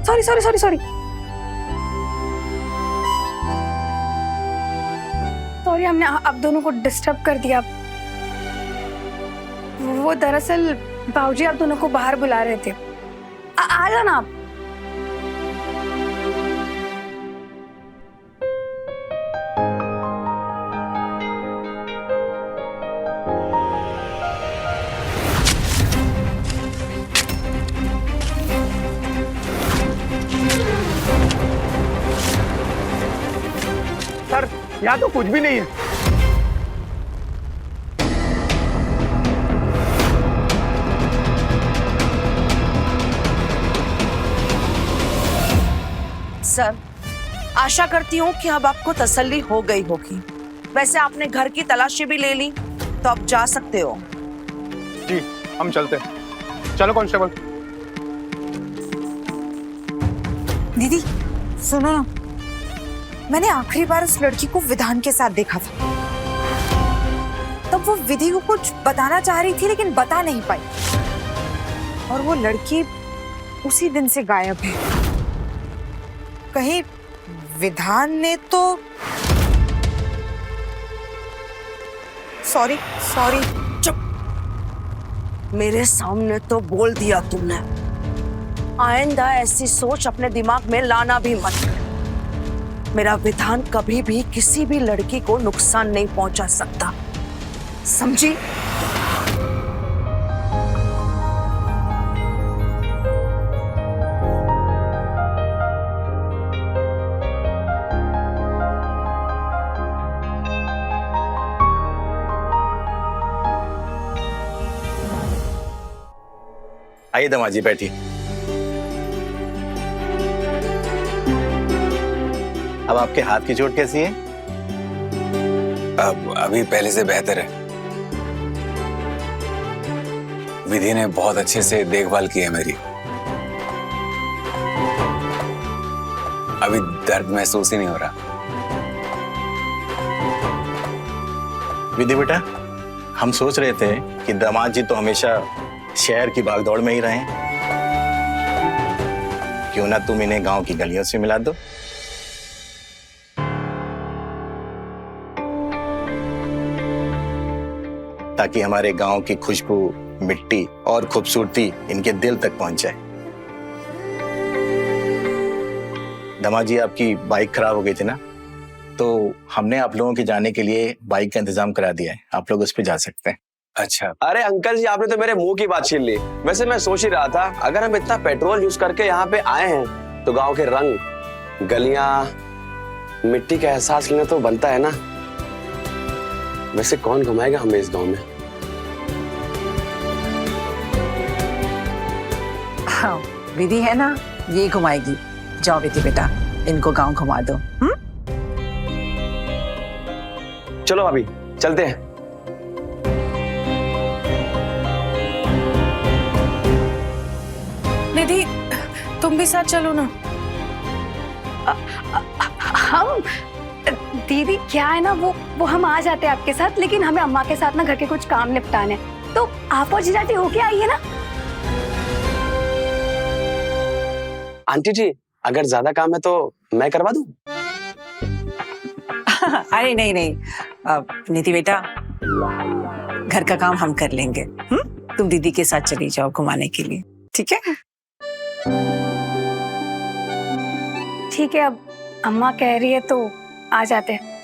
Sorry sorry sorry sorry sorry, हमने आप दोनों को डिस्टर्ब कर दिया। वो दरअसल बाबूजी आप दोनों को बाहर बुला रहे थे। आ जाना आप। सर यहाँ तो कुछ भी नहीं है। सर, आशा करती हूँ कि अब आपको तसल्ली हो गई होगी। वैसे आपने घर की तलाशी भी ले ली, तो अब जा सकते हो। जी हम चलते हैं। चलो कांस्टेबल। दीदी सुनो ना, मैंने आखिरी बार उस लड़की को विधान के साथ देखा था। तब वो विधि को कुछ बताना चाह रही थी लेकिन बता नहीं पाई, और वो लड़की उसी दिन से गायब है। कहीं विधान ने तो सॉरी सॉरी। चुप, मेरे सामने तो बोल दिया तुमने। आइंदा ऐसी सोच अपने दिमाग में लाना भी मत। मेरा विधान कभी भी किसी भी लड़की को नुकसान नहीं पहुंचा सकता, समझी? आइए दमाजी बैठिए। अब आपके हाथ की चोट कैसी है? अब अभी पहले से बेहतर है। विधि ने बहुत अच्छे से देखभाल की है मेरी। अभी दर्द महसूस ही नहीं हो रहा। विधि बेटा, हम सोच रहे थे कि दामाद जी तो हमेशा शहर की भागदौड़ में ही रहें, क्यों ना तुम इन्हें गांव की गलियों से मिला दो। ताकि हमारे गांव की खुशबू, मिट्टी और खूबसूरती इनके दिल तक पहुंच जाए। दामाद जी, आपकी बाइक खराब हो गई थी ना, तो हमने आप लोगों के जाने के लिए बाइक का इंतजाम करा दिया है। आप लोग उस पर जा सकते हैं। अच्छा। अरे अंकल जी, आपने तो मेरे मुंह की बात छीन ली। वैसे मैं सोच ही रहा था, अगर हम इतना पेट्रोल यूज करके यहाँ पे आए हैं तो गांव के रंग, गलियां, मिट्टी का एहसास लेना तो बनता है ना। वैसे कौन घुमाएगा हमें इस गांव में? हाँ, विधि है ना, ये घुमाएगी। जाओ विधि बेटा, इनको गांव घुमा दो। चलो अभी चलते हैं। निधि, तुम भी साथ चलो ना। हम दीदी, क्या है ना, वो हम आ जाते हैं आपके साथ, लेकिन हमें अम्मा के साथ ना घर के कुछ काम निपटाने हैं। तो आप और जीजाजी होके आइए ना। आंटी जी, अगर ज्यादा काम है तो मैं करवा दूं? अरे नहीं नहीं, निधि बेटा, घर का काम हम कर लेंगे। तुम दीदी के साथ चली जाओ घुमाने के लिए, ठीक है? ठीक है, अब अम्मा कह रही है तो आ जाते हैं।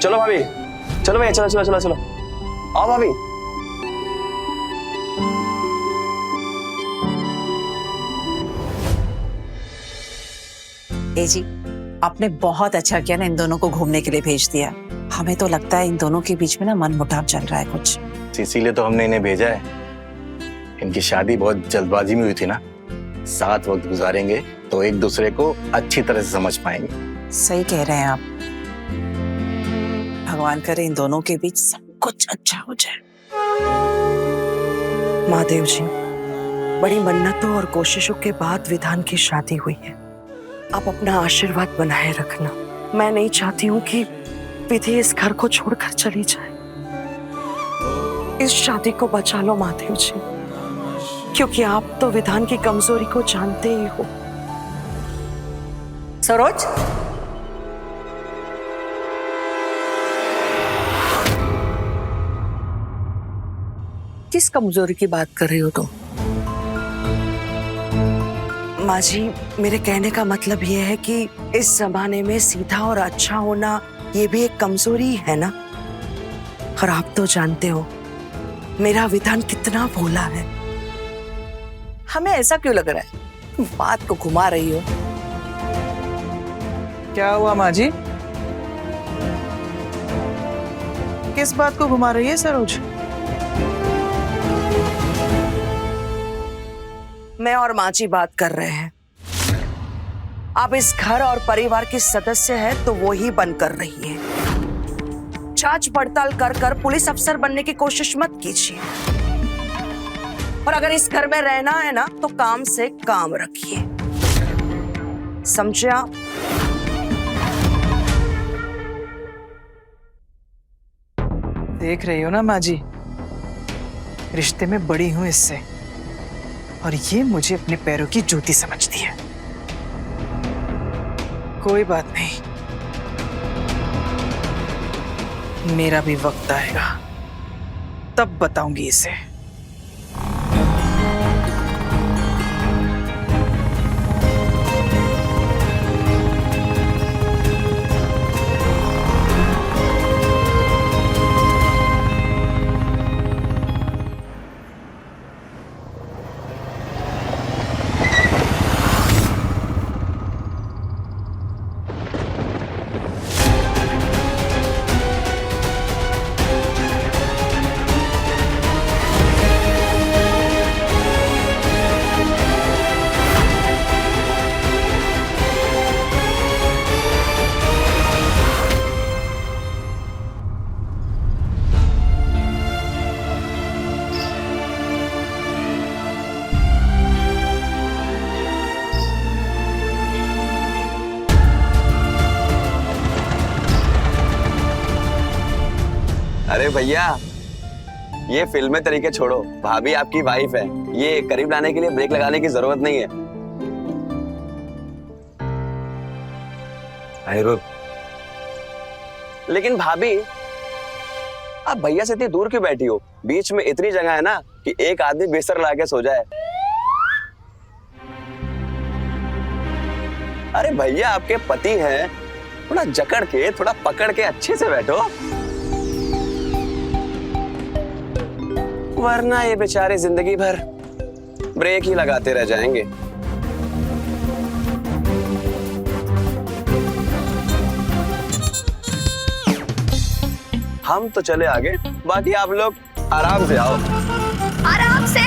चलो भाभी, चलो भैया, चलो चलो चलो चलो, आओ भाभी। ए जी, आपने बहुत अच्छा किया ना, इन दोनों को घूमने के लिए भेज दिया। हमें तो लगता है इन दोनों के बीच में ना मनमुटाव चल रहा है कुछ। इसीलिए तो हमने इन्हें भेजा है। इनकी शादी बहुत जल्दबाजी में हुई थी ना। साथ वक्त गुजारेंगे तो एक दूसरे को अच्छी तरह से समझ पाएंगे। सही कह रहे हैं आप। भगवान करे इन दोनों के बीच सब कुछ अच्छा हो जाए। महादेव जी, बड़ी मन्नतों और कोशिशों के बाद विधान की शादी हुई है। आप अपना आशीर्वाद बनाए रखना। मैं नहीं चाहती हूँ कि विधि इस घर को छोड़कर चली जाए। इस शादी को बचा लो महादेव जी। क्योंकि आप तो विधान की कमजोरी को जानते ही हो। सरोज, किस कमजोरी की बात कर रही हो तुम? माँ जी, मेरे कहने का मतलब यह है कि इस जमाने में सीधा और अच्छा होना ये भी एक कमजोरी है ना। और आप तो जानते हो मेरा विधान कितना भोला है। हमें ऐसा क्यों लग रहा है? बात को घुमा रही हो। क्या हुआ माँ जी? किस बात को घुमा रही है सरोज? मैं और माँ जी बात कर रहे हैं। आप इस घर और परिवार की सदस्य है तो वो ही बन कर रही है। जांच पड़ताल कर कर पुलिस अफसर बनने की कोशिश मत कीजिए। और अगर इस घर में रहना है ना तो काम से काम रखिए, समझे आप? देख रही हो ना माँ जी, रिश्ते में बड़ी हूं इससे, और ये मुझे अपने पैरों की जूती समझती है। कोई बात नहीं, मेरा भी वक्त आएगा, तब बताऊंगी इसे। अरे भैया, ये फिल्मी तरीके छोड़ो। भाभी आपकी वाइफ है, ये करीब लाने के लिए ब्रेक लगाने की जरूरत नहीं है। लेकिन भाभी, आप भैया से इतनी दूर क्यों बैठी हो? बीच में इतनी जगह है ना कि एक आदमी बिस्तर लाके सो जाए। अरे भैया आपके पति हैं, थोड़ा जकड़ के, थोड़ा पकड़ के अच्छे से बैठो, वरना ये बेचारे जिंदगी भर ब्रेक ही लगाते रह जाएंगे। हम तो चले आगे, बाकी आप लोग आराम से आओ। आराम से।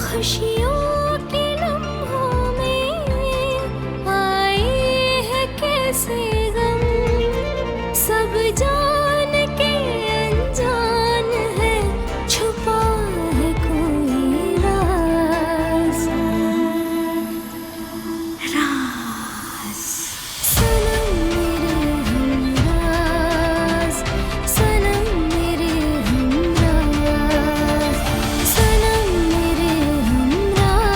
खुशियों के लम्हों में आए हैं कैसे गम, सब जान के अनजान है, छुपा है कोई राज। राज सनम मेरे हमराज, सनम मेरे हमराज, सनम मेरे हमराज,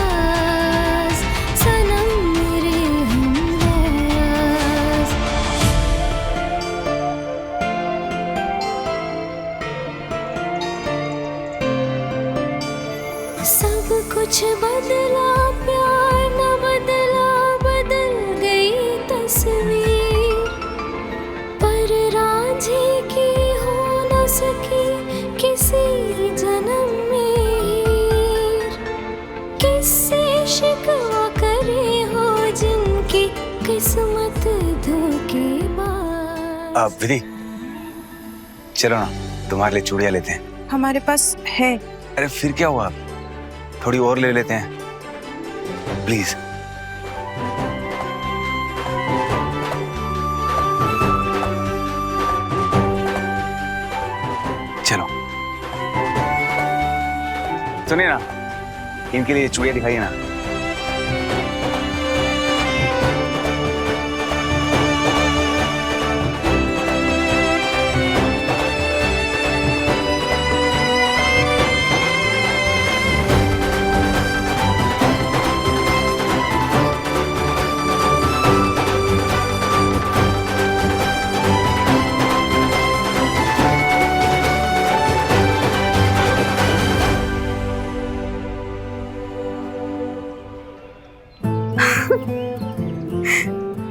सनम मेरे हमराज। सकी किसी जन्म में, किससे शिकवा करे हो जिनकी किस्मत धोखेबाज। अब विधि, चलो ना तुम्हारे लिए चूड़ियां लेते हैं। हमारे पास है। अरे फिर क्या हुआ, थोड़ी और ले लेते हैं प्लीज। चलो सुनिए ना, इनके लिए चूड़ियां दिखाइए ना।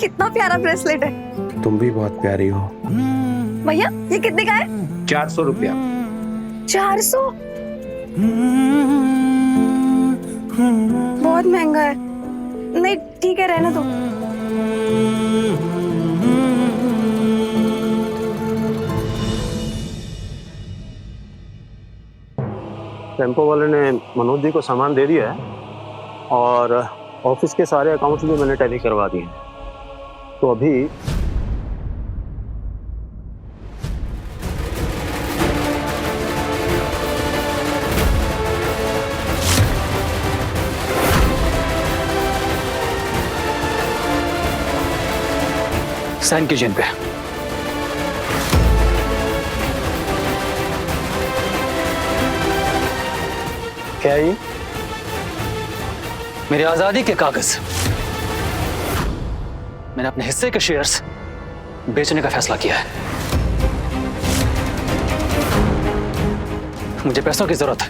कितना प्यारा ब्रेसलेट है। तुम भी बहुत प्यारी हो। भैया ये कितने का है? 400 रुपया। 400? बहुत महंगा है। नहीं ठीक है, रहना दो। टेम्पो वाले ने मनोज जी को सामान दे दिया है और ऑफिस के सारे अकाउंट्स भी मैंने टैली करवा दिए हैं। तो अभी साइन कीजिए इन पे। क्या है ये? मेरी आजादी के कागज। मैंने अपने हिस्से के शेयर्स बेचने का फैसला किया है। मुझे पैसों की जरूरत है।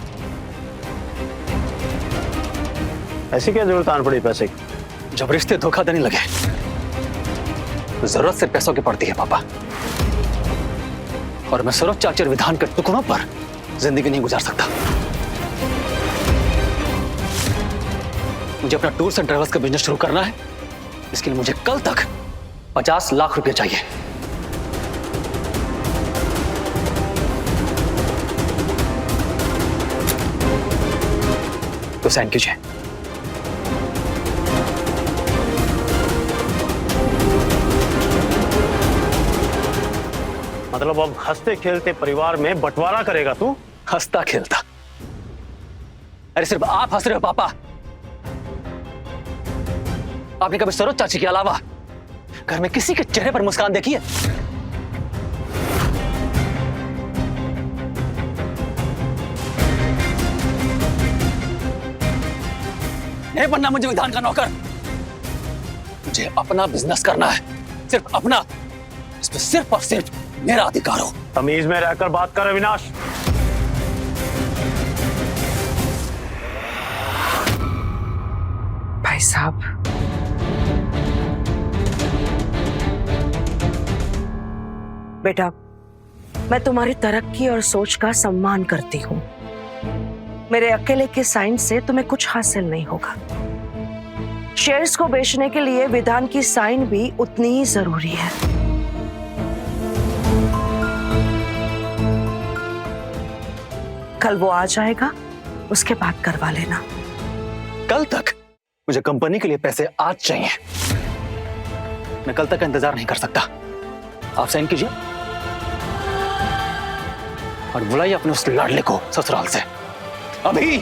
ऐसी क्या जरूरत आन पड़ी पैसे की? जब रिश्ते धोखा देने लगे तो जरूरत से पैसों की पड़ती है पापा। और मैं सरोज चाची और विधान के टुकड़ों पर जिंदगी नहीं गुजार सकता। मुझे अपना टूर्स एंड ट्रेवल्स का बिजनेस शुरू करना है। इसके लिए मुझे कल तक 50 लाख रुपए चाहिए। तो साइन कीजिए। मतलब अब हंसते खेलते परिवार में बंटवारा करेगा तू? हंसता खेलता? अरे सिर्फ आप हंस रहे हो पापा। आपने कभी सरोज चाची के अलावा घर में किसी के चेहरे पर मुस्कान देखी है? नहीं बनना मुझे विधान का नौकर। मुझे अपना बिजनेस करना है, सिर्फ अपना। इस पर सिर्फ और सिर्फ मेरा अधिकार हो। तमीज में रहकर बात कर अविनाश। भाई साहब, बेटा, मैं तुम्हारी तरक्की और सोच का सम्मान करती हूँ। मेरे अकेले के साइन से तुम्हें कुछ हासिल नहीं होगा। शेयर्स को बेचने के लिए विधान की साइन भी उतनी ही जरूरी है। कल वो आ जाएगा, उसके बाद करवा लेना। कल तक? मुझे कंपनी के लिए पैसे आज चाहिए। मैं कल तक का इंतजार नहीं कर सकता। आप साइन कीजिए और बुलाइए अपने उस लाडले को ससुराल से अभी।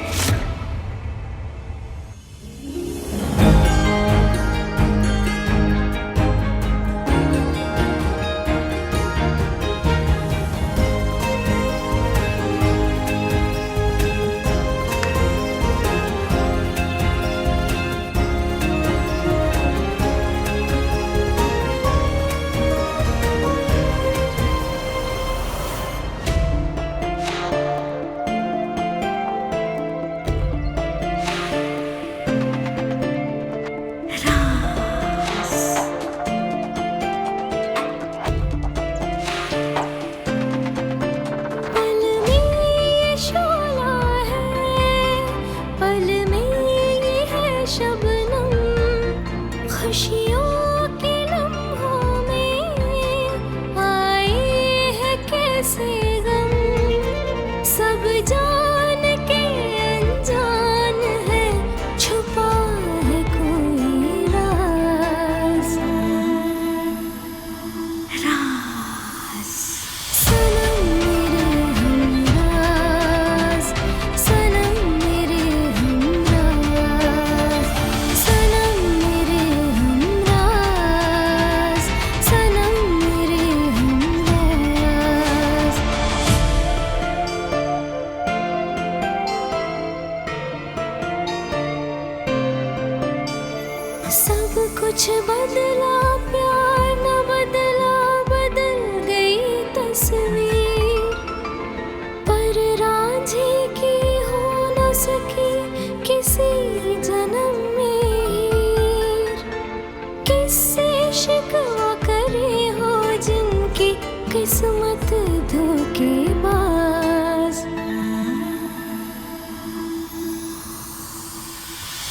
किस्मत धोखेबाज।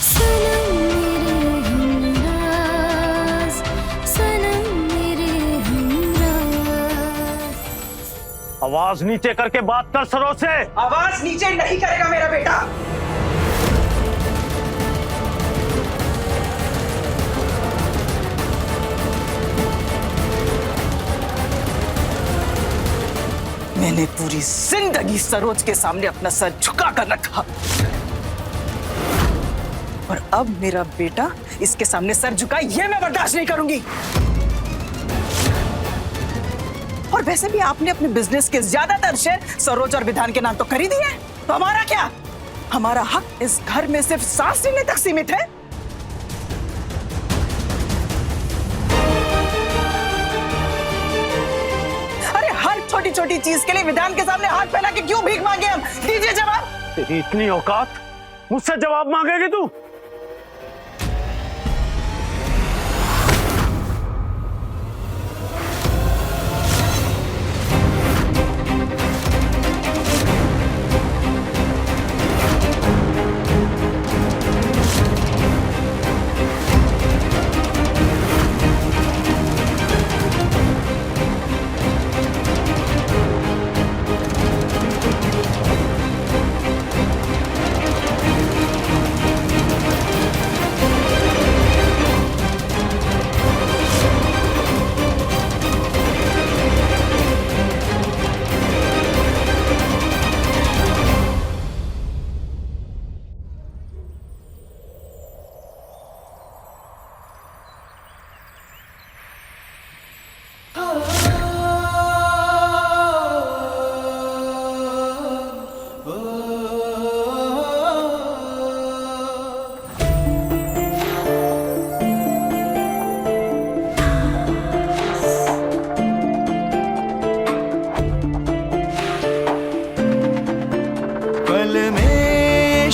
सनम मेरे हमराज, सनम मेरे हमराज। आवाज नीचे करके बात कर सरोज से। आवाज नीचे नहीं करेगा मेरा बेटा। मैंने पूरी जिंदगी सरोज के सामने अपना सर झुका कर रखा और अब मेरा बेटा इसके सामने सर झुकाए ये मैं बर्दाश्त नहीं करूंगी। और वैसे भी आपने अपने बिजनेस के ज्यादातर शेयर सरोज और विधान के नाम तो खरीदी है, तो हमारा क्या? हमारा हक इस घर में सिर्फ सांस लेने तक सीमित है। छोटी छोटी चीज के लिए विधान के सामने हाथ फैला के क्यों भीख मांगे हम? दीजिए जवाब। तेरी इतनी औकात, मुझसे जवाब मांगेगी तू?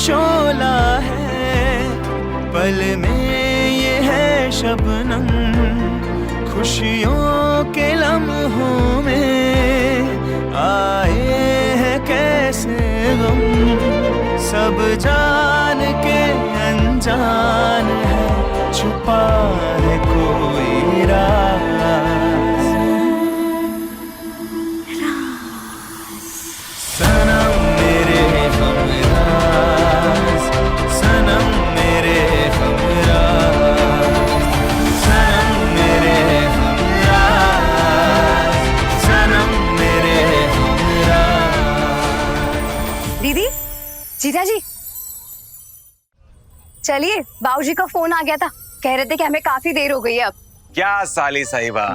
शोला है पल में ये है शबनम, खुशियों के लम्हों में आए हैं कैसे गम, सब जान के अनजान है छुपा है कोई राज। सनम मेरे हमराज, सनम मेरे हमराज, सनम मेरे हमराज, सनम मेरे हमराज। दीदी, जीजा जी, चलिए, बाबूजी का फोन आ गया था, कह रहे थे कि हमें काफी देर हो गई है अब। क्या साली साहिबा,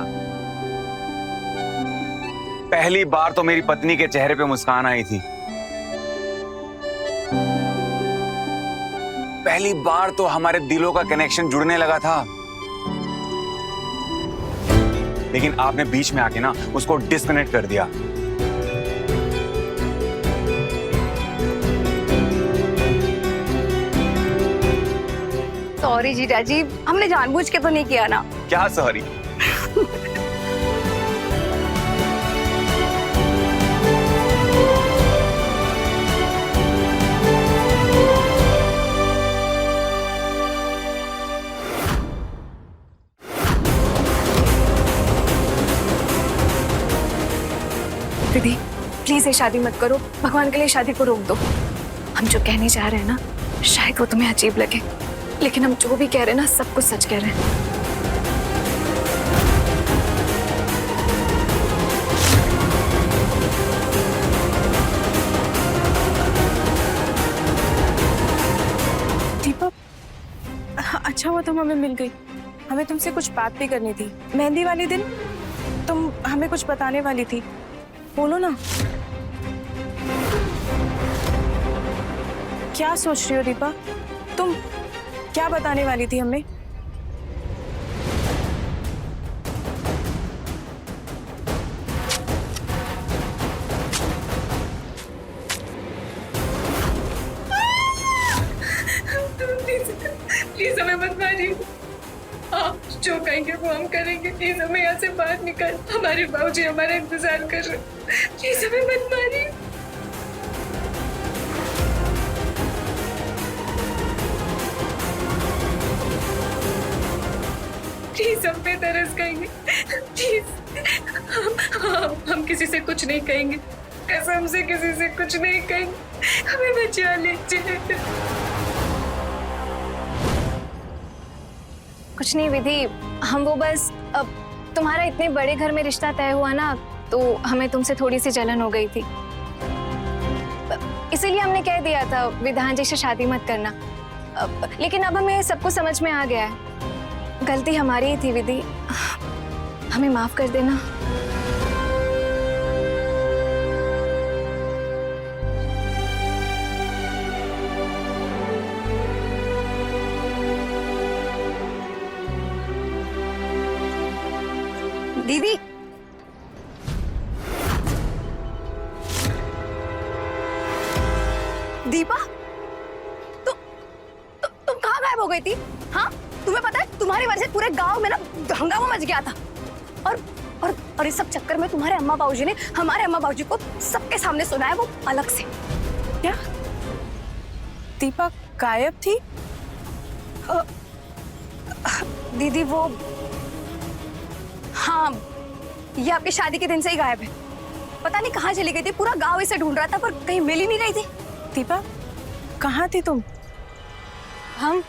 पहली बार तो मेरी पत्नी के चेहरे पे मुस्कान आई थी, पहली बार तो हमारे दिलों का कनेक्शन जुड़ने लगा था, लेकिन आपने बीच में आके ना उसको डिस्कनेक्ट कर दिया। सॉरी जीजा जी, हमने जानबूझ के तो नहीं किया ना। क्या सॉरी? दीदी, प्लीज ये शादी मत करो, भगवान के लिए शादी को रोक दो। हम जो कहने जा रहे हैं ना, शायद वो तुम्हें अजीब लगे, लेकिन हम जो भी कह रहे हैं ना, सब कुछ सच कह रहे हैं। दीपक, अच्छा हुआ तुम हमें मिल गई। हमें तुमसे कुछ बात भी करनी थी। मेहंदी वाले दिन तुम हमें कुछ बताने वाली थी, बोलो ना। क्या सोच रही हो दीपा? तुम क्या बताने वाली थी हमें? प्लीज हमें मत मारिए, आप जो कहेंगे वो हम करेंगे। प्लीज हमें यहाँ से बाहर निकाल, हमारे बाबूजी हमारा इंतजार कर रहे हैं। प्लीज हमें मत मारिए। प्लीज हम पे तरस खाएंगे, प्लीज। हम किसी से कुछ नहीं कहेंगे, कसम से किसी से कुछ नहीं कहेंगे। हमें बचा लीजिए। कुछ नहीं विधि, हम वो बस अब तुम्हारा इतने बड़े घर में रिश्ता तय हुआ ना, तो हमें तुमसे थोड़ी सी जलन हो गई थी, इसीलिए हमने कह दिया था विधान जी से शादी मत करना। लेकिन अब हमें सब कुछ समझ में आ गया है, गलती हमारी ही थी विधि, हमें माफ कर देना। दीदी, दीपा, तुम कहाँ गायब हो गई थी? हाँ, तुम्हें पता है तुम्हारी वजह से पूरे गांव में ना हंगामा मच गया था। और इस सब चक्कर में तुम्हारे अम्मा बाबूजी ने हमारे अम्मा बाबूजी को सबके सामने सुनाया, वो अलग से। क्या दीपा गायब थी? दीदी वो, हाँ, ये आपकी शादी के दिन से ही गायब है। पता नहीं कहाँ चली गई थी, पूरा गांव इसे ढूंढ रहा था पर कहीं मिल ही नहीं रही थी। दीपा कहाँ थी तुम? हम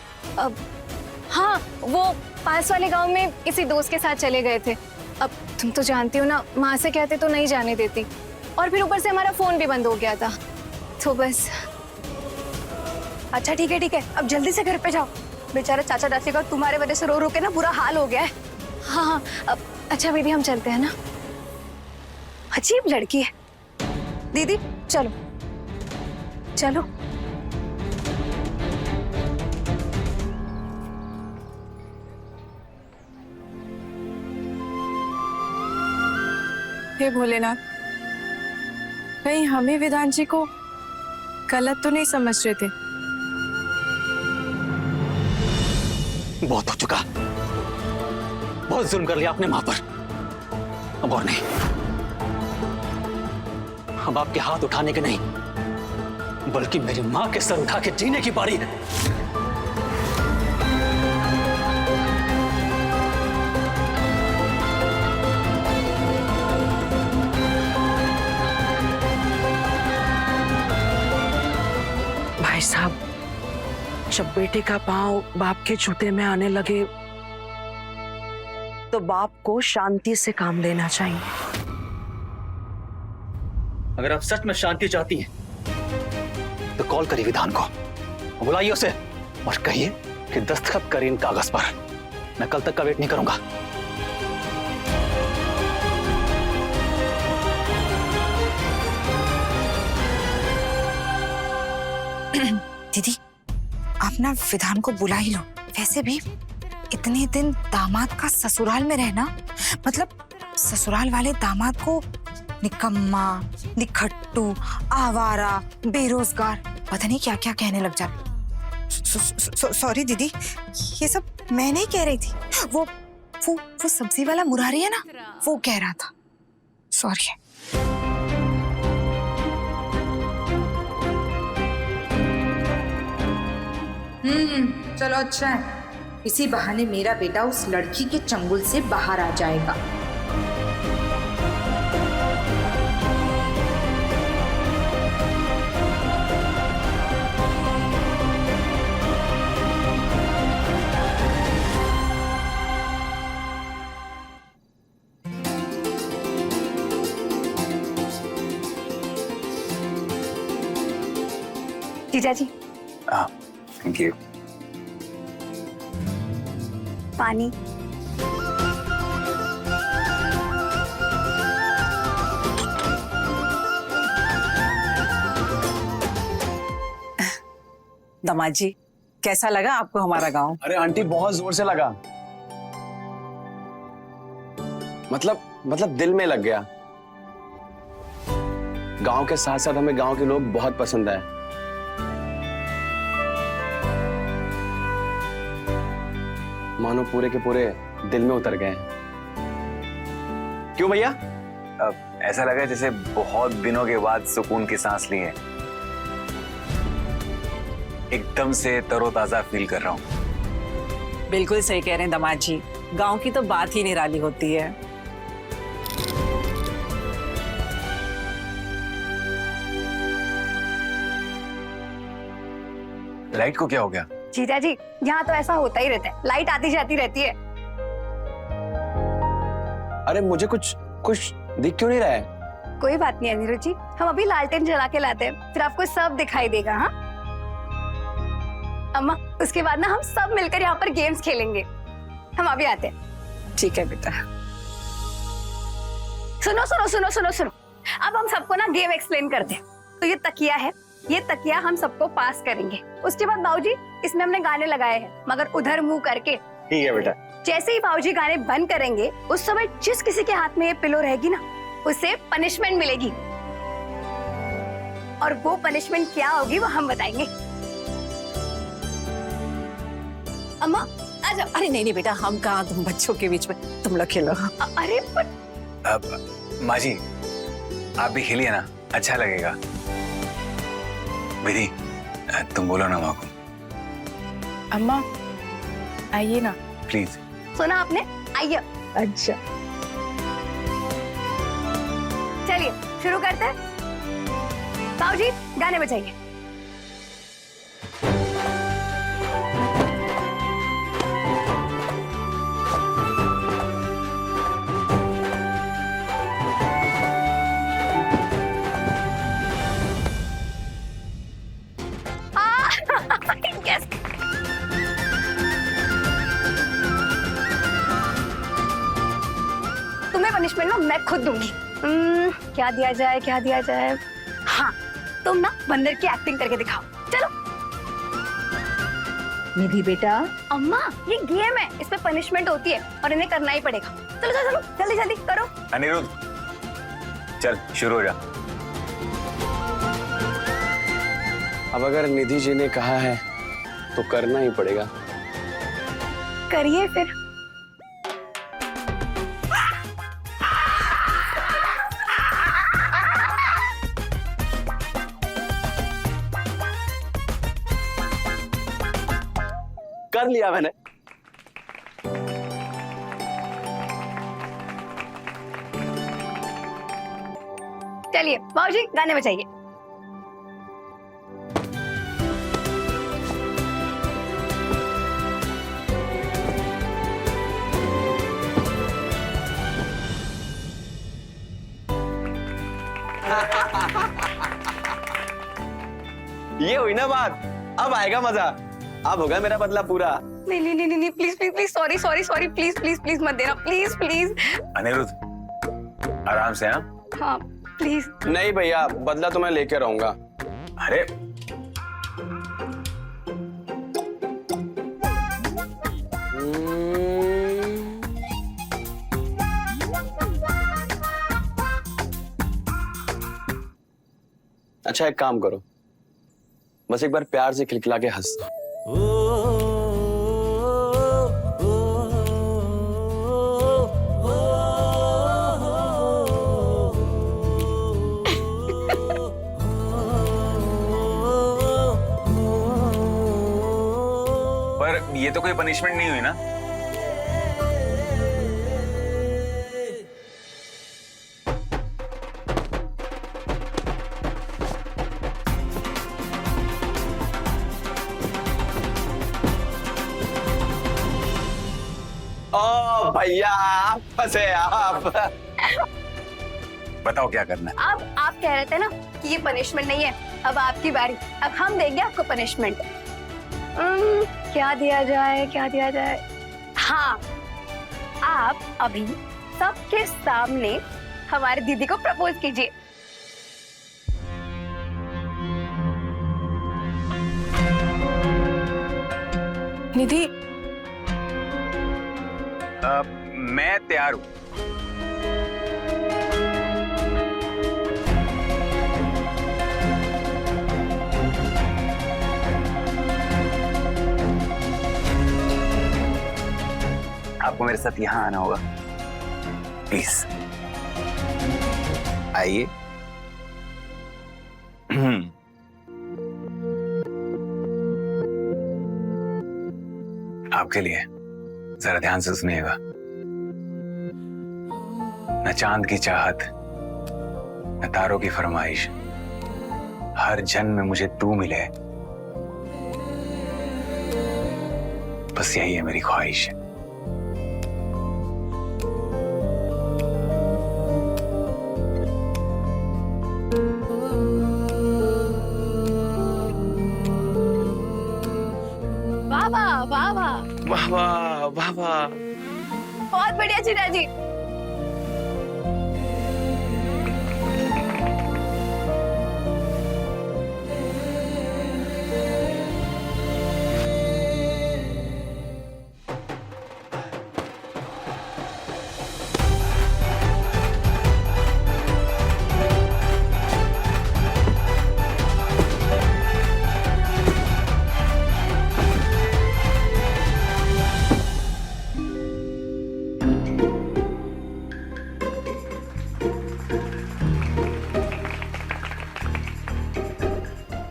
हाँ, वो पास वाले गांव में किसी दोस्त के साथ चले गए थे। अब तुम तो जानती हो ना, माँ से कहते तो नहीं जाने देती, और फिर ऊपर से हमारा फोन भी बंद हो गया था, तो बस। अच्छा ठीक है, अब जल्दी से घर पे जाओ, बेचारा चाचा चाची का तुम्हारे वजह से रो रो के ना बुरा हाल हो गया है। हाँ, अब अच्छा दीदी हम चलते हैं ना, अजीब लड़की है। दीदी चलो चलो। हे भोलेनाथ, कहीं हमें विधान जी को गलत तो नहीं समझ रहे थे? बहुत हो चुका, बहुत जुल्म कर लिया आपने मां पर, अब और नहीं। अब आपके हाथ उठाने के नहीं, बल्कि मेरी मां के सर उठा के जीने की बारी है। भाई साहब, जब बेटे का पांव बाप के जूते में आने लगे तो बाप को शांति से काम लेना चाहिए। अगर आप सच में शांति चाहती हैं तो कॉल करिए विधान को, बुलाइए उसे और कहिए कि दस्तखत करिए इन कागज पर। मैं कल तक का वेट नहीं करूंगा। दीदी, आप ना विधान को बुला ही लो। वैसे भी इतने दिन दामाद का ससुराल में रहना, मतलब ससुराल वाले दामाद को निकम्मा, निखट्टू, आवारा, बेरोजगार, पता नहीं क्या क्या कहने लग जाते। सॉरी दीदी, ये सब मैं नहीं कह रही थी, वो सब्जी वाला मुरारी है ना, वो कह रहा था। सॉरी। चलो अच्छा है, इसी बहाने मेरा बेटा उस लड़की के चंगुल से बाहर आ जाएगा। जीजा जी, थैंक यू। पानी। दामाद जी, कैसा लगा आपको हमारा गांव? अरे आंटी बहुत जोर से लगा, मतलब दिल में लग गया। गांव के साथ साथ हमें गांव के लोग बहुत पसंद आए। मानो पूरे के पूरे दिल में उतर गए हैं। क्यों भैया? ऐसा लगा जैसे बहुत दिनों के बाद सुकून की सांस ली है। एकदम से तरोताजा फील कर रहा हूँ। बिल्कुल सही कह रहे हैं दामाद जी, गांव की तो बात ही निराली होती है। लाइट को क्या हो गया? जीजा जी, यहाँ तो ऐसा होता ही रहता है, लाइट आती जाती रहती है। अरे मुझे कुछ दिख क्यों नहीं रहा है? कोई बात नहीं अनिरुद्ध जी, हम अभी लालटेन जला के लाते हैं, फिर आपको सब दिखाई देगा। हाँ अम्मा, उसके बाद ना हम सब मिलकर यहाँ पर गेम्स खेलेंगे। हम अभी आते हैं। ठीक है बेटा। सुनो सुनो सुनो सुनो सुनो, अब हम सबको ना गेम एक्सप्लेन करते हैं। तो ये तकिया है, ये तकिया हम सबको पास करेंगे। उसके बाद बाबूजी, इसमें हमने गाने लगाए हैं, मगर उधर मुंह करके। ठीक है बेटा। जैसे ही बाबूजी गाने बंद करेंगे, उस समय जिस किसी के हाथ में ये पिलो रहेगी ना, उसे पनिशमेंट मिलेगी। और वो पनिशमेंट क्या होगी वो हम बताएंगे। अम्मा आ जाओ। अरे नहीं नहीं बेटा, हम कहाँ तुम बच्चों के बीच में, तुम लोग खेलो। अरे माँ जी, आप भी खेलिए ना, अच्छा लगेगा। विधि, तुम बोलो ना माँ को। अम्मा आइए ना। प्लीज। सुना आपने? आइए। अच्छा चलिए शुरू करते हैं। बाबूजी गाने बजाइए। Yes. तुम्हें पनिशमेंट ना मैं खुद दूंगी। क्या दिया जाए, क्या दिया जाए? हाँ, तुम ना बंदर की एक्टिंग करके दिखाओ। चलो। निधि बेटा, अम्मा ये गेम है, इसमें पनिशमेंट होती है और इन्हें करना ही पड़ेगा। चलो चलो चलो, जल्दी जल्दी करो। अनिरुद्ध, चल शुरू हो जा। अब अगर निधि जी ने कहा है तो करना ही पड़ेगा। करिए फिर। कर लिया मैंने। चलिए बाबूजी गाने बजाइए। ये हुई ना बात, अब आएगा मजा। अब होगा मेरा बदला पूरा। नहीं नहीं नहीं नहीं, please please please, sorry sorry sorry, please please please मत देना, प्लीज प्लीज। अनिरुद्ध, आराम से। हाँ प्लीज। नहीं भैया, बदला तो मैं लेके रहूंगा। अरे अच्छा एक काम करो, बस एक बार प्यार से खिलखिला के हंस। पर ये तो कोई पनिशमेंट नहीं हुई ना? ओ भैया, आप फंसे आप। बताओ क्या करना है? अब आप कह रहे थे ना कि ये पनिशमेंट नहीं है, अब आपकी बारी। अब हम देंगे आपको पनिशमेंट। क्या दिया जाए, क्या दिया जाए? हाँ, आप अभी सबके सामने हमारी दीदी को प्रपोज कीजिए। निधि, मैं तैयार हूं। आपको मेरे साथ यहाँ आना होगा, प्लीज आइए। आपके लिए जरा ध्यान से सुनिएगा। न चांद की चाहत, न तारों की फरमाइश, हर जन्म में मुझे तू मिले, बस यही है मेरी ख्वाहिश। वाह वाह वाह वाह, वाह वाह वाह वाह, बहुत बढ़िया जीजा जी।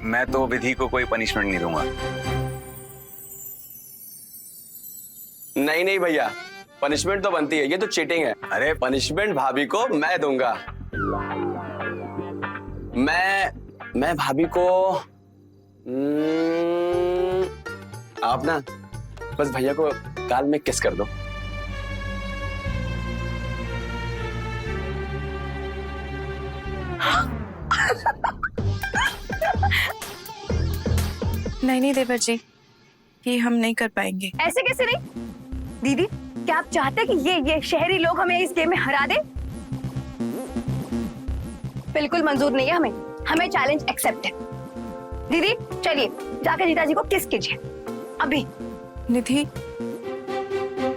मैं तो विधि को कोई पनिशमेंट नहीं दूंगा। नहीं नहीं भैया, पनिशमेंट तो बनती है, ये तो चीटिंग है। अरे पनिशमेंट भाभी को मैं दूंगा। मैं भाभी को आप ना बस भैया को गाल में किस कर दो। नहीं देवर जी, ये हम नहीं कर पाएंगे। ऐसे कैसे नहीं दीदी, क्या आप चाहते हैं कि ये शहरी लोग हमें इस गेम में हरा दे? बिल्कुल मंजूर नहीं है हमें चैलेंज एक्सेप्ट है। दीदी चलिए जाकर जीजा जी को किस कीजिए अभी। निधि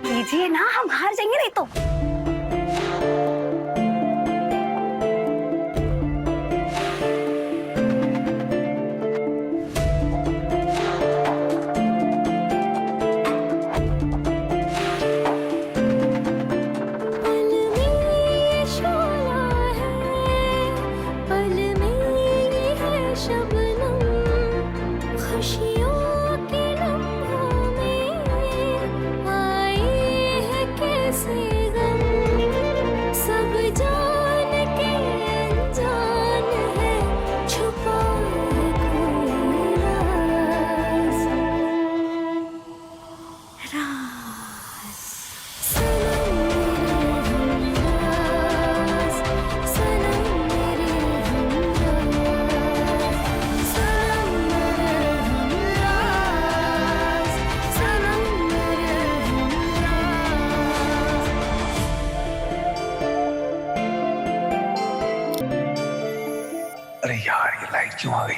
कीजिए ना, हम हार जाएंगे नहीं तो। अरे यार, ये लाइट क्यों आ गई?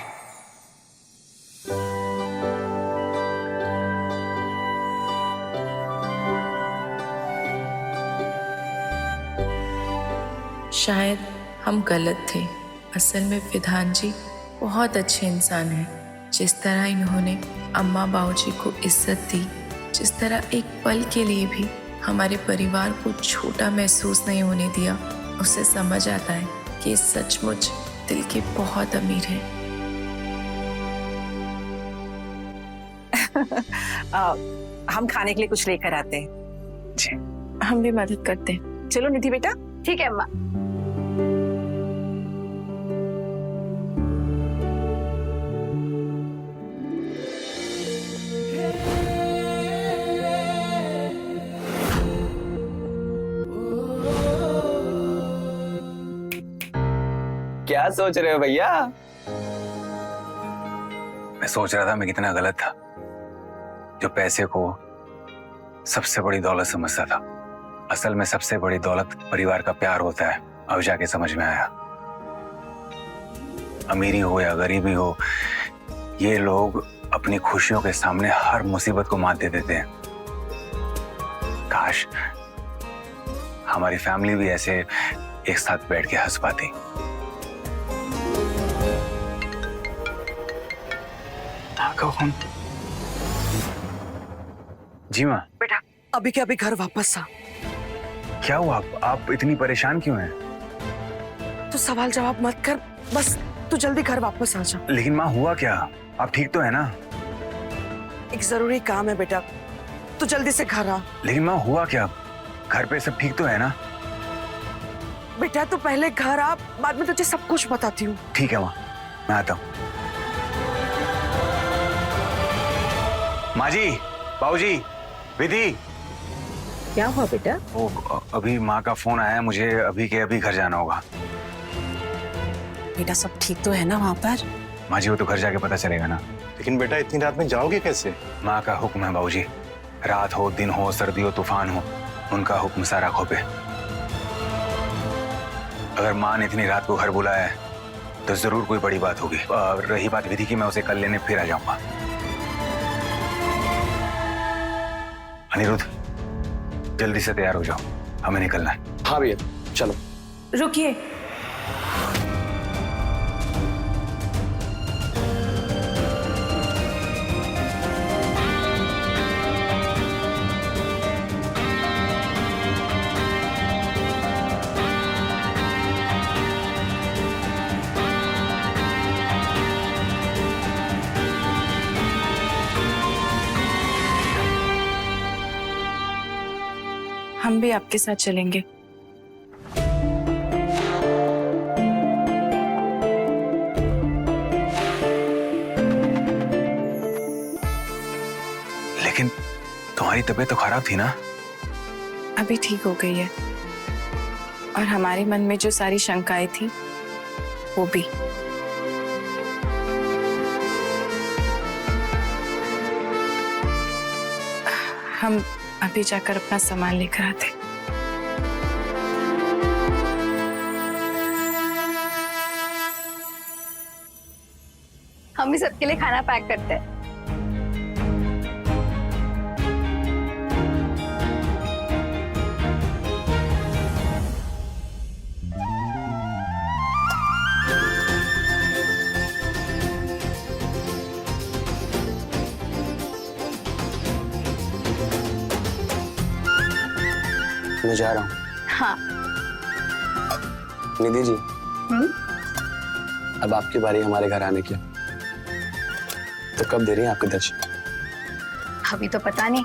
शायद हम गलत थे। असल में विधान जी बहुत अच्छे इंसान हैं। जिस तरह इन्होंने अम्मा बाबूजी को इज्जत दी, जिस तरह एक पल के लिए भी हमारे परिवार को छोटा महसूस नहीं होने दिया, उससे समझ आता है कि सचमुच दिल के बहुत अमीर हैं। हम खाने के लिए कुछ लेकर आते हैं। जी, हम भी मदद करते हैं। चलो निधि बेटा। ठीक है अम्मा। क्या सोच रहे हो भैया? मैं सोच रहा था मैं कितना गलत था जो पैसे को सबसे बड़ी दौलत समझता था। असल में सबसे बड़ी दौलत परिवार का प्यार होता है। अब जाके समझ में आया, अमीरी हो या गरीबी हो, ये लोग अपनी खुशियों के सामने हर मुसीबत को मात दे देते हैं। काश हमारी फैमिली भी ऐसे एक साथ बैठ के हंस पाती। जी माँ। बेटा अभी के अभी घर वापस आ। क्या हुआ? आप इतनी परेशान क्यों हैं? तू सवाल जवाब मत कर, बस तू जल्दी घर वापस आ जा। लेकिन माँ हुआ क्या? आप ठीक तो है ना? एक जरूरी काम है बेटा, तू जल्दी से घर आ। लेकिन माँ हुआ क्या? घर पे सब ठीक तो है ना? बेटा तू पहले घर आ, बाद में तुझे सब कुछ बताती हूँ। ठीक है माँ, मैं आता हूँ। माँ जी, बाबूजी, विधि। क्या हुआ बेटा? अभी माँ का फोन आया, मुझे अभी के अभी घर जाना होगा। बेटा सब ठीक तो है ना वहाँ पर? माँ जी वो तो घर जाके पता चलेगा ना। लेकिन बेटा इतनी रात में जाओगे कैसे? माँ का हुक्म है बाबूजी, रात हो दिन हो सर्दी हो तूफान हो, उनका हुक्म सारा खो पे। अगर माँ ने इतनी रात को घर बुलाया है तो जरूर कोई बड़ी बात होगी। रही बात विधि की, मैं उसे कल लेने फिर आ जाऊंगा। अनिरुद्ध जल्दी से तैयार हो जाओ, हमें निकलना है। हाँ भैया चलो। रुकिए, हम भी आपके साथ चलेंगे। लेकिन तुम्हारी तबीयत तो खराब थी ना? अभी ठीक हो गई है, और हमारे मन में जो सारी शंकाएं थी वो भी। हम अभी जाकर अपना सामान लेकर आते। हम भी सबके लिए खाना पैक करते हैं। मैं जा रहा हूँ। हाँ। निधि जी, अब आपकी बारी हमारे घर आने की। तो कब दे रही हैं आपके दर्शन? अभी तो पता नहीं।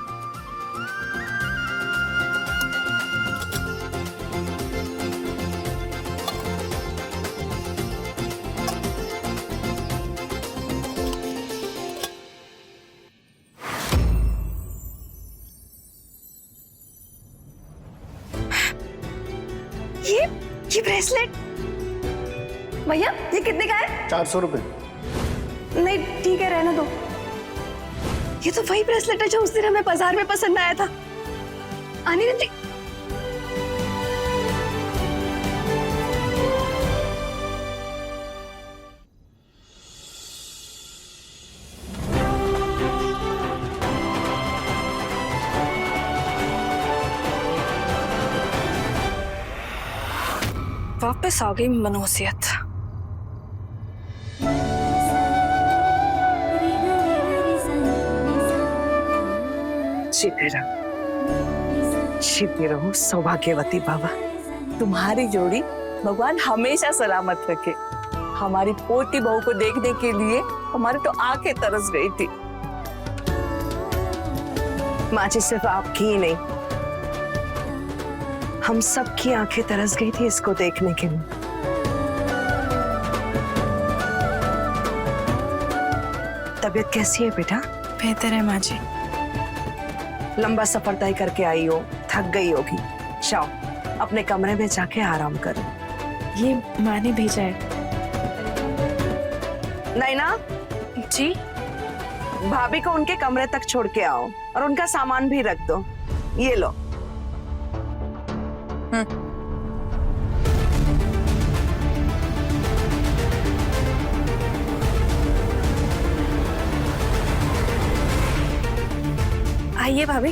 ये ब्रेसलेट भैया, ये कितने का है? 400 रुपए। नहीं ठीक है, रहने दो। ये तो वही ब्रेसलेट है जो उस दिन हमें बाजार में पसंद आया था। अनिरुद्ध जी, वापस आ गई मनोसियत। जीते रहो सौभाग्यवती बाबा। तुम्हारी जोड़ी भगवान हमेशा सलामत रखे। हमारी पोती बहू को देखने के लिए हमारी तो आंखें तरस गई थी। माँ जी सिर्फ आपकी ही नहीं, हम सबकी आंखें तरस गई थी इसको देखने के लिए। तबीयत कैसी है बेटा? बेहतर है माँ जी। लंबा सफर तय करके आई हो, थक गई होगी। जाओ अपने कमरे में जाके आराम करो। ये माँ ने भेजा है। नैना जी, भाभी को उनके कमरे तक छोड़ के आओ और उनका सामान भी रख दो। ये लो। आइए भाभी।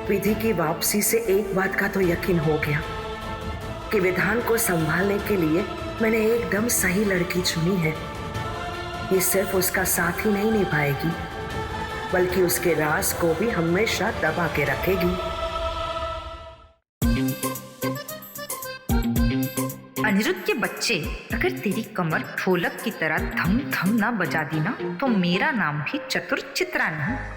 विधि की वापसी से एक बात का तो यकीन हो गया कि विधान को संभालने के लिए मैंने एकदम सही लड़की चुनी है। ये सिर्फ उसका साथ ही नहीं निभाएगी, बल्कि उसके राज को भी हमेशा दबा के रखेगी। अनिरुद्ध के बच्चे, अगर तेरी कमर ढोलक की तरह धम धम ना बजा दी ना, तो मेरा नाम भी चतुर चित्रा नहीं।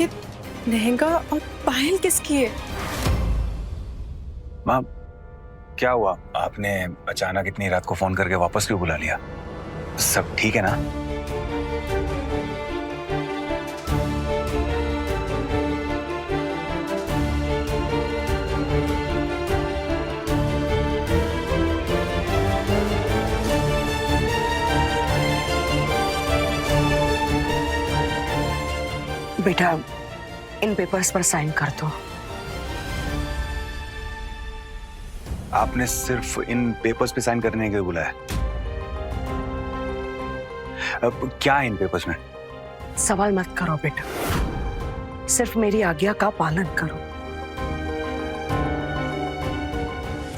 ये लहंगा और पायल किसकी है? माँ, क्या हुआ? आपने अचानक इतनी रात को फोन करके वापस क्यों बुला लिया? सब ठीक है ना? बेटा, इन पेपर्स पर साइन कर दो। आपने सिर्फ इन पेपर्स पे साइन करने के लिए बुलाया? अब क्या है इन पेपर्स में? सवाल मत करो बेटा, सिर्फ मेरी आज्ञा का पालन करो।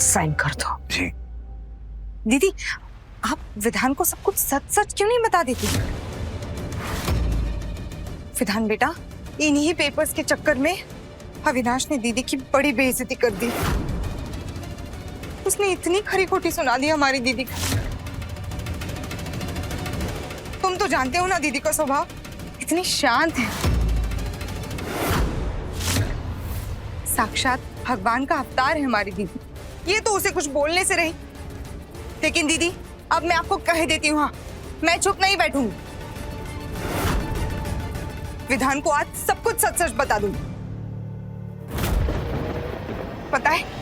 साइन कर दो। जी। दीदी, आप विधान को सब कुछ सच सच क्यों नहीं बता देती? विधान बेटा, इन्हीं पेपर्स के चक्कर में अविनाश ने दीदी की बड़ी बेइज्जती कर दी। उसने इतनी खरी खोटी सुना दी हमारी दीदी को। तुम तो जानते हो ना दीदी का स्वभाव, इतनी शांत है, साक्षात भगवान का अवतार है हमारी दीदी। ये तो उसे कुछ बोलने से रही, लेकिन दीदी अब मैं आपको कह देती हूँ, हाँ, मैं चुप नहीं बैठूंगी। विधान को आज सब कुछ सच सच बता दूंगी। पता है,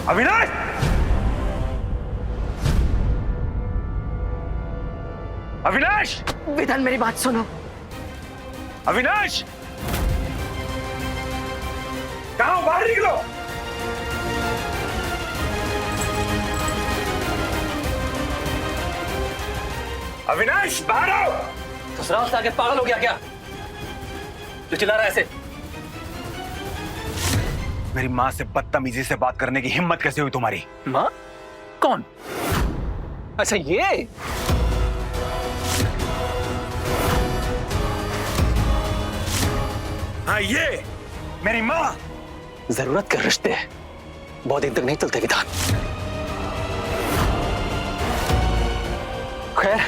अविनाश! अविनाश! विधान, मेरी बात सुनो। अविनाश! कहाँ हो? बाहर निकलो! अविनाश, बाहर आओ! ससुराल से आके पागल हो गया क्या? जो चिल्ला रहा है ऐसे? मेरी माँ से बदतमीजी से बात करने की हिम्मत कैसे हुई तुम्हारी? माँ? कौन? अच्छा, ये? हाँ, ये मेरी माँ। जरूरत के रिश्ते बहुत दिन तक नहीं चलते विधान। खैर,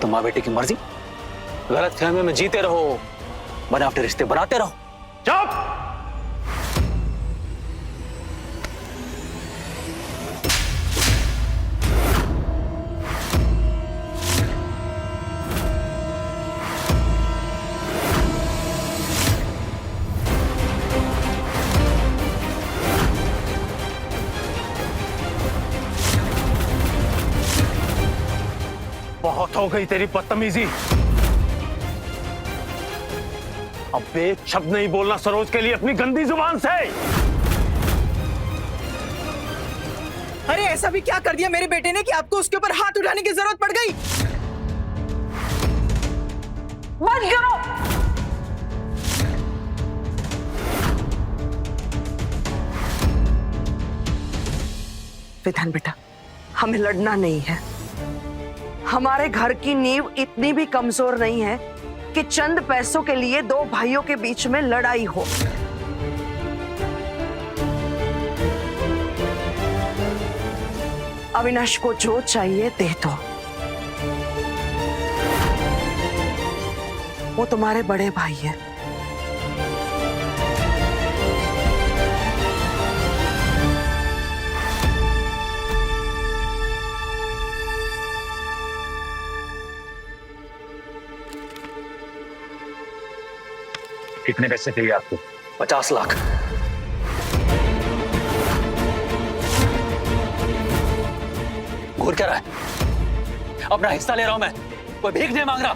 तुम माँ बेटे की मर्जी, गलत फहमी में जीते रहो, बनावटी रिश्ते बनाते रहो। चुप! बहुत हो गई तेरी बदतमीजी। अब एक शब्द नहीं बोलना सरोज के लिए अपनी गंदी जुबान से। अरे ऐसा भी क्या कर दिया मेरे बेटे ने कि आपको उसके ऊपर हाथ उठाने की जरूरत पड़ गई? बंद करो! विधान बेटा, हमें लड़ना नहीं है। हमारे घर की नींव इतनी भी कमजोर नहीं है कि चंद पैसों के लिए दो भाइयों के बीच में लड़ाई हो। अविनाश को जो चाहिए दे दो। वो तुम्हारे बड़े भाई हैं। कितने पैसे चाहिए आपको? 50 लाख। घूर क्या रहा है? अपना हिस्सा ले रहा हूं मैं, कोई भीख नहीं मांग रहा।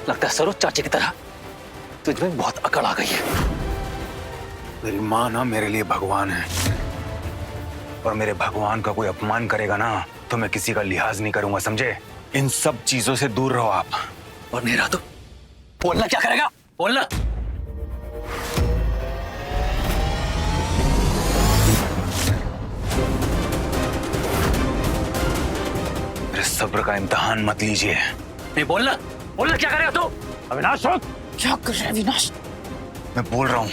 लगता है सरोज चाची की तरह तुझ में बहुत अकड़ आ गई है। मेरी माँ ना मेरे लिए भगवान है, और मेरे भगवान का कोई अपमान करेगा ना तो मैं किसी का लिहाज नहीं करूंगा, समझे? इन सब चीजों से दूर रहो आप। और मेरा तो बोलना क्या करेगा? बोलना। मेरे सब्र का इम्तिहान मत लीजिए। नहीं बोलना, बोलना क्या करेगा तू? अविनाश रुक। क्या कर रहे हैं अविनाश? मैं बोल रहा हूं,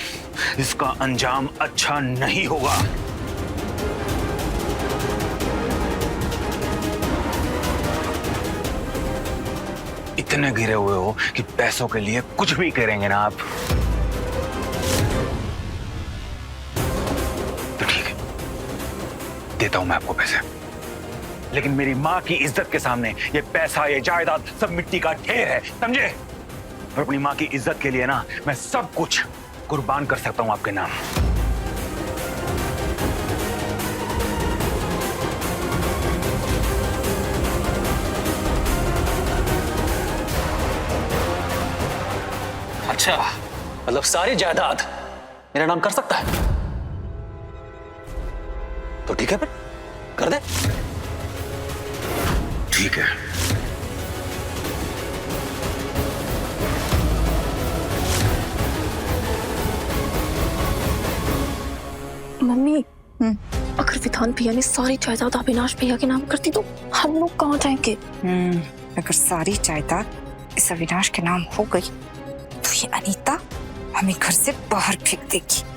इसका अंजाम अच्छा नहीं होगा। इतने गिरे हुए हो कि पैसों के लिए कुछ भी करेंगे ना आप। तो ठीक है, देता हूं मैं आपको पैसे, लेकिन मेरी माँ की इज्जत के सामने ये पैसा, ये जायदाद सब मिट्टी का ढेर है, समझे? और अपनी माँ की इज्जत के लिए ना मैं सब कुछ कुर्बान कर सकता हूं आपके नाम। अच्छा, मतलब सारी जायदाद मेरा नाम कर सकता है? तो ठीक है फिर, कर दे। ठीक है। मम्मी, अगर विधान भैया ने सारी जायदाद अविनाश भैया के नाम करती तो हम लोग कहाँ जाएंगे? अगर सारी जायदाद इस अविनाश के नाम हो गई तो ये अनीता हमें घर से बाहर फेंक देगी।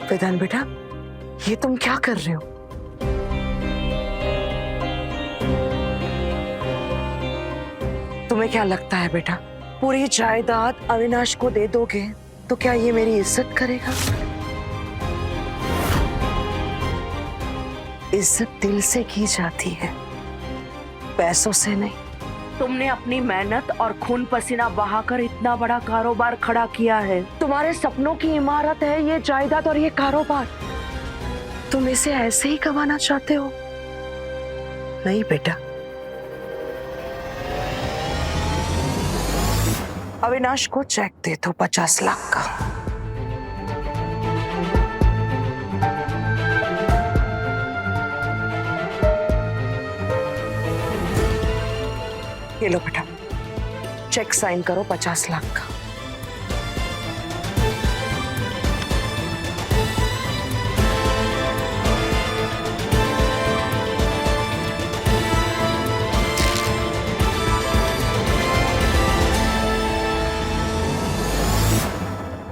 वेदांत बेटा, ये तुम क्या कर रहे हो? तुम्हें क्या लगता है बेटा, पूरी जायदाद अविनाश को दे दोगे तो क्या ये मेरी इज्जत करेगा? इज्जत दिल से की जाती है, पैसों से नहीं। तुमने अपनी मेहनत और खून पसीना बहाकर इतना बड़ा कारोबार खड़ा किया है। तुम्हारे सपनों की इमारत है ये जायदाद और ये कारोबार। तुम इसे ऐसे ही कमाना चाहते हो? नहीं बेटा, अविनाश को चेक दे दो 50 लाख का। ये लो बेटा, चेक साइन करो 50 लाख का।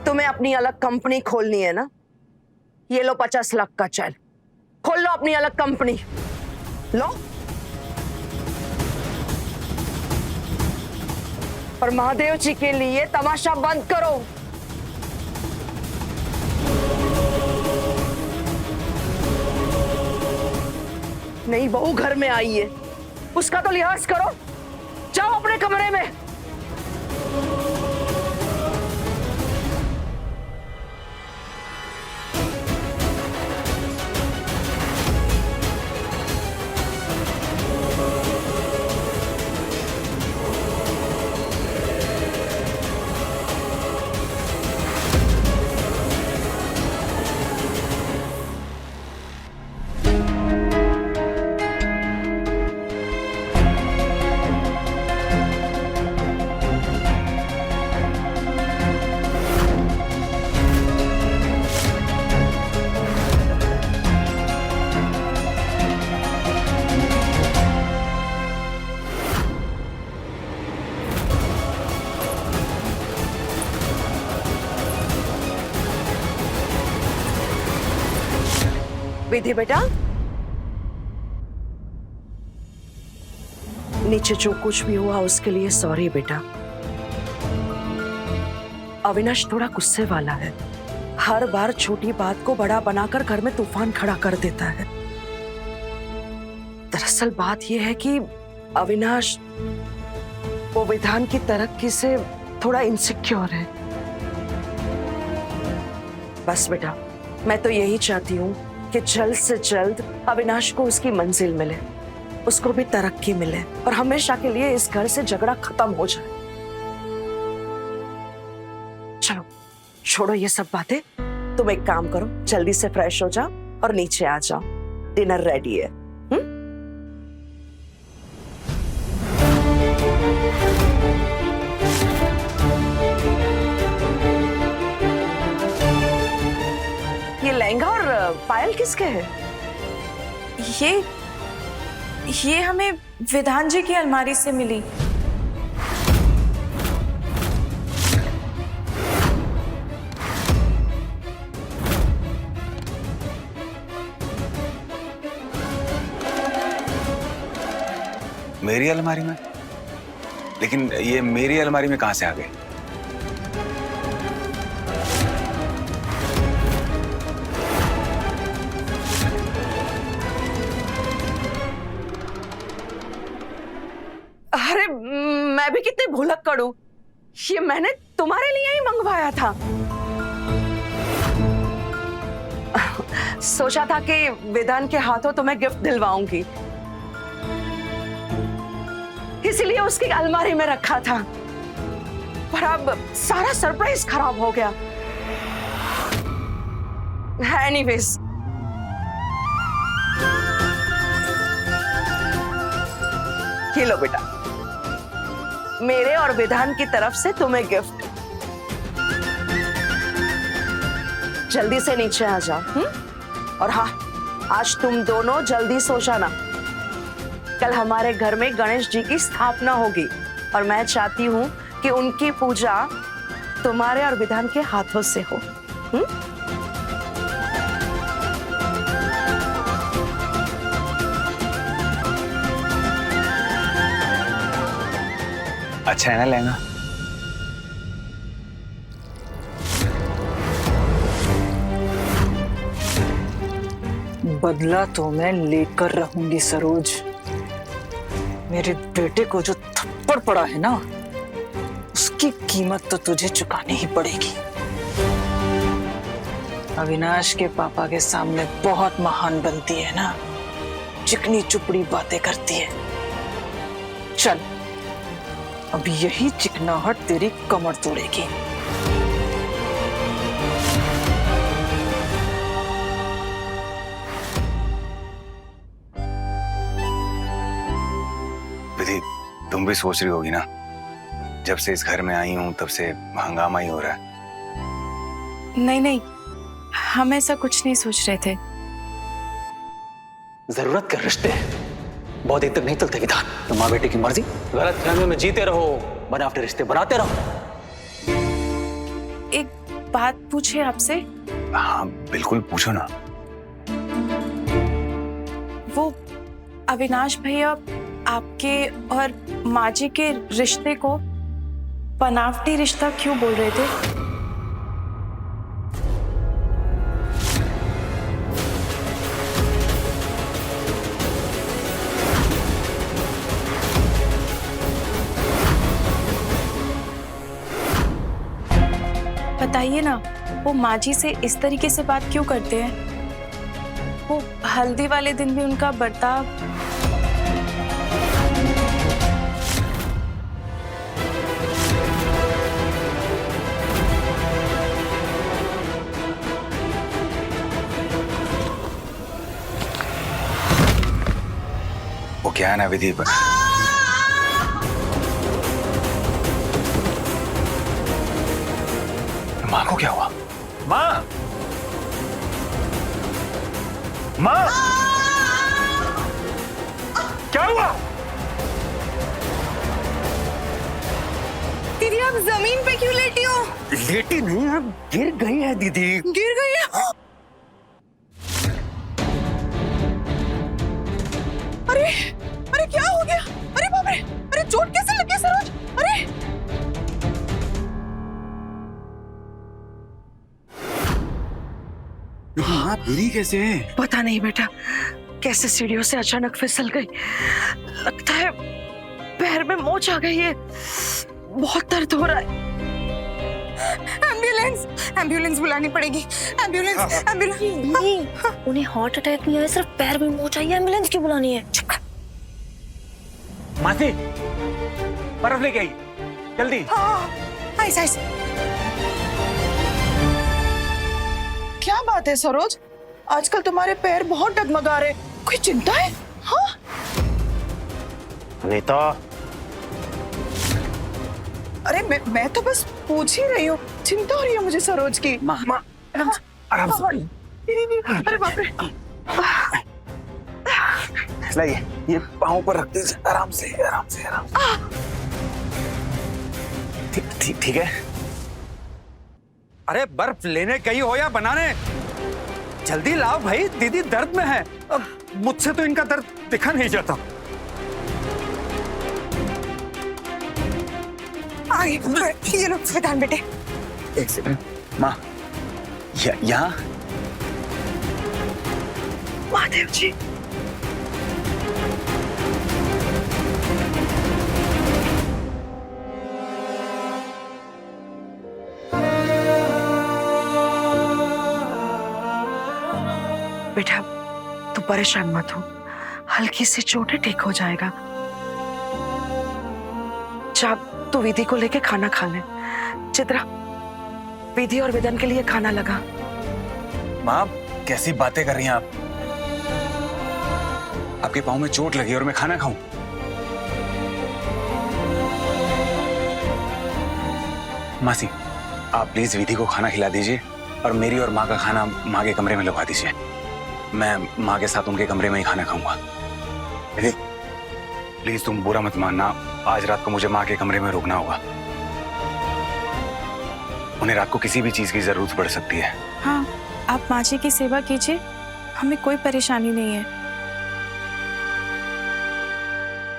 तुम्हें अपनी अलग कंपनी खोलनी है ना? ये लो 50 लाख का चेक, खोल लो अपनी अलग कंपनी। लो, और महादेव जी के लिए तमाशा बंद करो। नई बहू घर में आई है, उसका तो लिहाज करो। जाओ अपने कमरे में। विधि बेटा, नीचे जो कुछ भी हुआ उसके लिए सॉरी बेटा। अविनाश थोड़ा गुस्से वाला है, हर बार छोटी बात को बड़ा बनाकर घर में तूफान खड़ा कर देता है। दरअसल बात यह है कि अविनाश वो विधान की तरक्की से थोड़ा इनसिक्योर है। बस बेटा, मैं तो यही चाहती हूँ कि जल्द से जल्द अविनाश को उसकी मंजिल मिले, उसको भी तरक्की मिले और हमेशा के लिए इस घर से झगड़ा खत्म हो जाए। चलो छोड़ो ये सब बातें, तुम एक काम करो, जल्दी से फ्रेश हो जाओ और नीचे आ जाओ, डिनर रेडी है। ये लहंगा और पायल किसके हैं? ये हमें विधान जी की अलमारी से मिली। मेरी अलमारी में? लेकिन ये मेरी अलमारी में कहां से आ गए? अरे मैं भी कितनी भुलक्कड़ हूं, ये मैंने तुम्हारे लिए ही मंगवाया था। सोचा था कि विधान के हाथों तुम्हें गिफ्ट दिलवाऊंगी, इसीलिए उसकी अलमारी में रखा था, पर अब सारा सरप्राइज खराब हो गया। एनीवेज, ये लो बेटा, मेरे और विधान की तरफ से तुम्हें गिफ्ट। जल्दी से नीचे आ जाओ। और हाँ, आज तुम दोनों जल्दी सो जाना, कल हमारे घर में गणेश जी की स्थापना होगी और मैं चाहती हूँ कि उनकी पूजा तुम्हारे और विधान के हाथों से हो। अच्छा है ना लहंगा? बदला तो मैं लेकर रहूंगी सरोज। मेरे बेटे को जो थप्पड़ पड़ा है ना, उसकी कीमत तो तुझे चुकानी ही पड़ेगी। अविनाश के पापा के सामने बहुत महान बनती है ना, चिकनी चुपड़ी बातें करती है। चल, अब यही चिकनाहट तेरी कमर तोड़ेगी। विधि, तुम भी सोच रही होगी ना, जब से इस घर में आई हूं तब से हंगामा ही हो रहा है। नहीं, हम ऐसा कुछ नहीं सोच रहे थे। जरूरत के रिश्ते बहुत देर तक नहीं चलते विधान। तो माँ बेटे की मर्जी, गलत फहमियों में जीते रहो, बनावटी रिश्ते बनाते रहो। एक बात पूछे आपसे? हाँ बिल्कुल, पूछो ना। वो अविनाश भैया आपके और माँ जी के रिश्ते को बनावटी रिश्ता क्यों बोल रहे थे? बताइए ना, वो माँ जी से इस तरीके से बात क्यों करते हैं? वो हल्दी वाले दिन भी उनका बर्ताव। वो क्या है ना विधि, माँ को क्या हुआ? माँ, माँ, क्या हुआ? दीदी आप जमीन पे क्यों लेटी हो? लेटी नहीं है, गिर गई है दीदी। गिर गई है? चोट कैसे लगी सरोज? अरे हाँ, गिरी कैसे है? पता नहीं बेटा, कैसे सीढ़ियों से अचानक फिसल गई। लगता है पैर में मोच आ गई है, बहुत दर्द हो रहा है। एम्बुलेंस, एम्बुलेंस बुलानी पड़ेगी। Ambulance, ambulance. नहीं, उन्हें हार्ट अटैक नहीं आया, सिर्फ पैर में मोच आई है, एम्बुलेंस क्यों बुलानी है? मासी, बर्फ लेके आई, जल्दी। Ice ice. क्या बात है सरोज, आजकल तुम्हारे पैर बहुत डगमगा रहे, कोई चिंता है? हाँ अनीता, अरे मैं तो बस पूछ ही रही हूँ, चिंता हो रही है मुझे सरोज की। माँ आराम से। अरे बाप रे। लाइए, ये पाँव पर रख दीजिए, आराम से आराम से आराम से। ठीक है। अरे बर्फ लेने गई हो या बनाने? जल्दी लाओ भाई, दीदी दर्द में है। अब मुझसे तो इनका दर्द दिखा नहीं जाता। ये लो विधान बेटे। एक सेकंड माँ, यहाँ। महादेव जी, बेटा तू परेशान मत हो, हल्की सी चोट है, ठीक हो जाएगा। जा तू विधि को लेके खाना खा ले। चित्रा, विधि और विधान के लिए खाना लगा। माँ कैसी बातें कर रही हैं आप? आपके पाँव में चोट लगी और मैं खाना खाऊं? मासी, आप प्लीज विधि को खाना खिला दीजिए और मेरी और माँ का खाना माँ के कमरे में लगवा दीजिए। मैं माँ के साथ उनके कमरे में ही खाना खाऊंगा। विधि प्लीज तुम बुरा मत मानना, आज रात को मुझे माँ के कमरे में रुकना होगा। उन्हें रात को किसी भी चीज की जरूरत पड़ सकती है। हाँ, आप माँ जी की सेवा कीजिए, हमें कोई परेशानी नहीं है।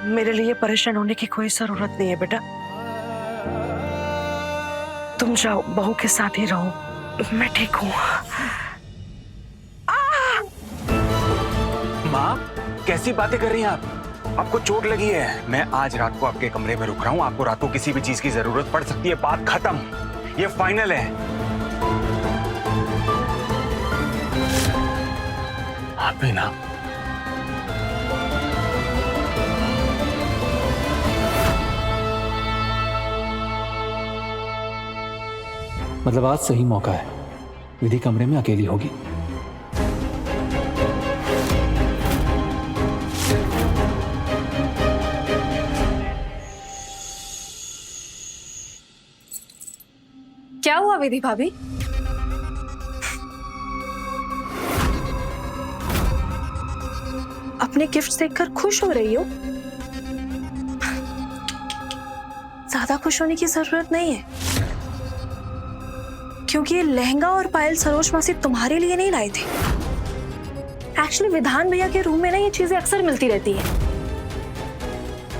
मेरे लिए परेशान होने की कोई जरूरत नहीं है बेटा, तुम जाओ, बहू के साथ ही रहो, मैं ठीक हूँ। माँ कैसी बातें कर रही हैं आप? आपको चोट लगी है। मैं आज रात को आपके कमरे में रुक रहा हूँ, आपको रात को किसी भी चीज की जरूरत पड़ सकती है, बात खत्म, ये फाइनल है। आप भी ना। मतलब आज सही मौका है, विधि कमरे में अकेली होगी। क्या हुआ विधि भाभी? अपने गिफ्ट देखकर खुश हो रही हो? ज्यादा खुश होने की जरूरत नहीं है, क्योंकि ये लहंगा और पायल सरोज मासी तुम्हारे लिए नहीं लाए थे। एक्चुअली विधान भैया के रूम में ना ये चीजें अक्सर मिलती रहती है,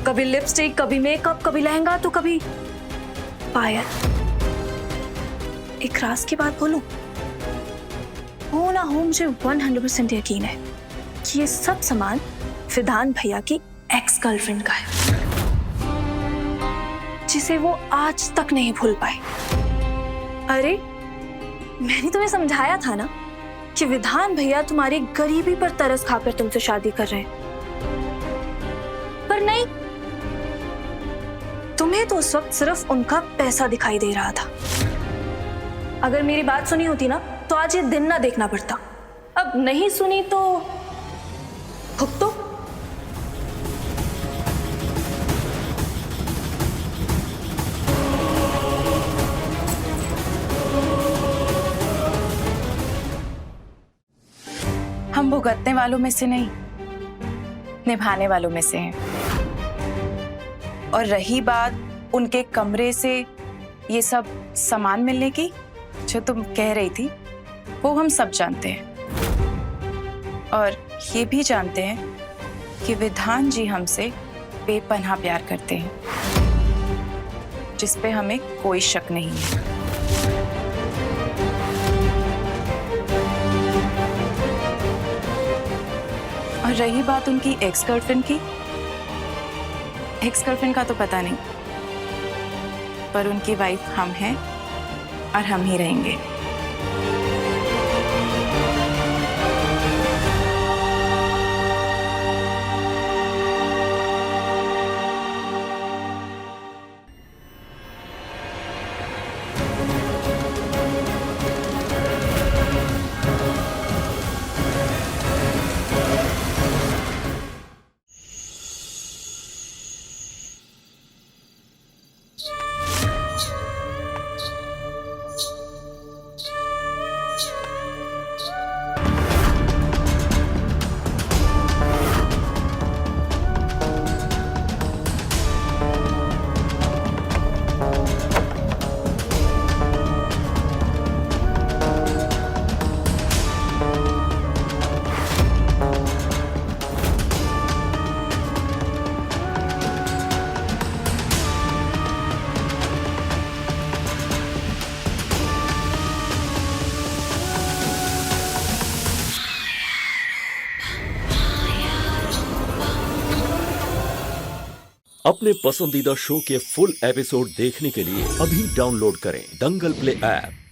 कभी लिपस्टिक, कभी मेकअप, कभी लहंगा, तो कभी पायल। एक राज की बात बोलूं, हो ना हो मुझे 100% यकीन है कि ये सब सामान विधान भैया की एक्स गर्लफ्रेंड का है, जिसे वो आज तक नहीं भूल पाए। अरे मैंने तुम्हें समझाया था ना कि विधान भैया तुम्हारी गरीबी पर तरस खाकर तुमसे शादी कर रहे हैं, पर नहीं, तुम्हें तो उस वक्त सिर्फ उनका पैसा दिखाई दे रहा था। अगर मेरी बात सुनी होती ना तो आज ये दिन ना देखना पड़ता। अब नहीं सुनी तो भुगतो। हम भुगतने वालों में से नहीं, निभाने वालों में से हैं। और रही बात उनके कमरे से ये सब सामान मिलने की, जो तुम कह रही थी, वो हम सब जानते हैं। और ये भी जानते हैं कि विधान जी हमसे बेपनाह प्यार करते हैं, जिस पे हमें कोई शक नहीं है। और रही बात उनकी एक्स गर्लफ्रेंड की, एक्स गर्लफ्रेंड का तो पता नहीं, पर उनकी वाइफ हम हैं और हम ही रहेंगे। अपने पसंदीदा शो के फुल एपिसोड देखने के लिए अभी डाउनलोड करें दंगल प्ले ऐप।